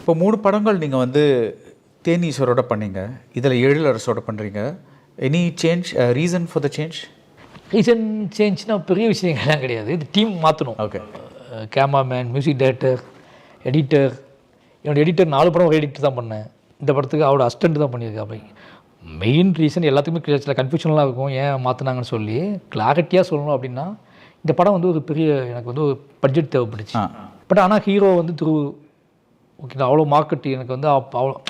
இப்போ 3 படங்கள் நீங்கள் வந்து தேனீஸ்வரோட பண்ணீங்க, இதில் எழிலரசோட பண்ணுறீங்க. Any change, reason for the change? Reason சேஞ்ச்னா பெரிய விஷயங்கள்லாம் கிடையாது. இது டீம் மாற்றணும். Okay. Cameraman, music director, editor. என்னோடய எடிட்டர் 4 படம் ஒரே எடிட்டர் தான் பண்ணேன். இந்த படத்துக்கு அவரோட அசிஸ்டண்ட் தான் பண்ணியிருக்கேன். அப்படி மெயின் ரீசன் எல்லாத்துக்குமே சில கன்ஃபியூஷன்லாம் இருக்கும், ஏன் மாற்றினாங்கன்னு சொல்லி. கிளாரிட்டியாக சொல்லணும் அப்படின்னா, இந்த படம் வந்து ஒரு பெரிய எனக்கு வந்து ஒரு பட்ஜெட் தேவைப்பட்டுச்சு. பட் ஆனால் ஹீரோ வந்து ஓகேங்களா, அவ்வளோ மார்க்கெட் எனக்கு வந்து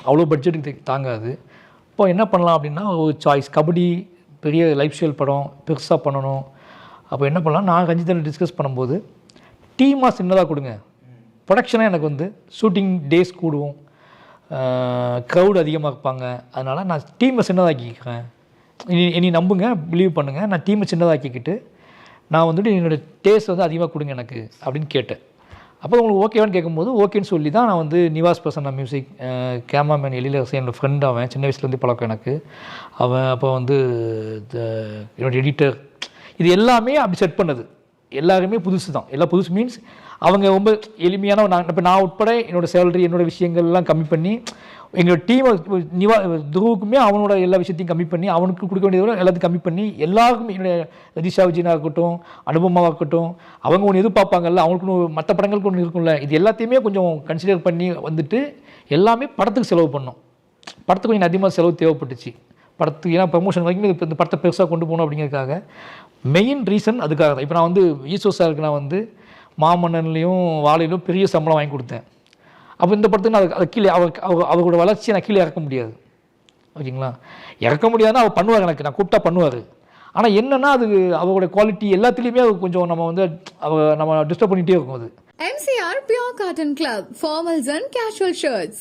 அவ்வளோ பட்ஜெட்டுக்கு தாங்காது. இப்போ என்ன பண்ணலாம் அப்படின்னா, ஒரு சாய்ஸ் கபடி பெரிய லைஃப் ஸ்டைல் படம் பெருசாக பண்ணணும். அப்போ என்ன பண்ணலாம், நான் ரஞ்சிதன் டிஸ்கஸ் பண்ணும்போது டீமாக சின்னதாக கொடுங்க, ப்ரொடக்ஷனாக எனக்கு வந்து ஷூட்டிங் டேஸ் கூடுவோம், க்ரௌட் அதிகமாக இருப்பாங்க, அதனால் நான் டீமை சின்னதாக்கிக்கிறேன், இனி நம்புங்க, பிலீவ் பண்ணுங்கள், நான் டீமை சின்னதாக்கிக்கிட்டு நான் வந்துட்டு என்னோடய டேஸ்ட் வந்து அதிகமாக கொடுங்க எனக்கு அப்படின்னு கேட்டேன். அப்போ உங்களுக்கு ஓகேவான்னு கேட்கும்போது ஓகேன்னு சொல்லி தான் நான் வந்து நிவாஸ் பிரசன்னா மியூசிக், கேமராமேன் எழிலரசன் என்னோடய ஃப்ரெண்ட், அவன் சின்ன வயசுலேருந்து பழக்கம் எனக்கு அவன். அப்போ வந்து என்னோடய எடிட்டர், இது எல்லாமே அப்படி செட் பண்ணது. எல்லாருமே புதுசு தான், எல்லாம் புதுசு மீன்ஸ் அவங்க ரொம்ப எளிமையான. நான் உட்பட என்னோடய சேலரி என்னோடய விஷயங்கள்லாம் கம்மி பண்ணி, எங்களோட டீமை துருவுக்குமே அவனோட எல்லா விஷயத்தையும் கம்மி பண்ணி, அவனுக்கு கொடுக்க வேண்டியதோட எல்லாத்தையும் கம்மி பண்ணி, எல்லாருக்குமே என்னுடைய ரஜிஷா விஜயனாக இருக்கட்டும், அனுபவமாக இருக்கட்டும், அவங்க ஒன்று எதிர்பார்ப்பாங்கல்ல, அவங்களுக்கு மற்ற படங்களுக்கு ஒன்று இருக்கும்ல, இது எல்லாத்தையுமே கொஞ்சம் கன்சிடர் பண்ணி வந்துட்டு எல்லாமே படத்துக்கு செலவு பண்ணோம். படத்துக்கு கொஞ்சம் அதிகமாக செலவு தேவைப்பட்டுச்சு படத்துக்கு, ஏன்னா ப்ரமோஷன் வரைக்கும் இந்த படத்தை பெருசாக கொண்டு போகணும் அப்படிங்கிறதுக்காக. மெயின் ரீசன் அதுக்காக தான். இப்போ நான் வந்து ஈஸ்வர் சாருக்கு நான் வந்து மாமன்னன்லேயும் வாழையிலும் பெரிய சம்பளம் வாங்கி கொடுத்தேன். அப்போ இந்த படத்துக்கு நான் அதை கீழே அவரோட வளர்ச்சியை நான் கீழே இறக்க முடியாது. ஓகேங்களா, இறக்க முடியாதுன்னா அவர் பண்ணுவார், எனக்கு நான் கூப்பிட்டா பண்ணுவார். ஆனால் என்னென்னா அது அவரோட குவாலிட்டி எல்லாத்துலேயுமே அது கொஞ்சம் நம்ம வந்து நம்ம டிஸ்டர்ப் பண்ணிகிட்டே இருக்கும். அது MCR Pure Cotton Club, formals and casual shirts,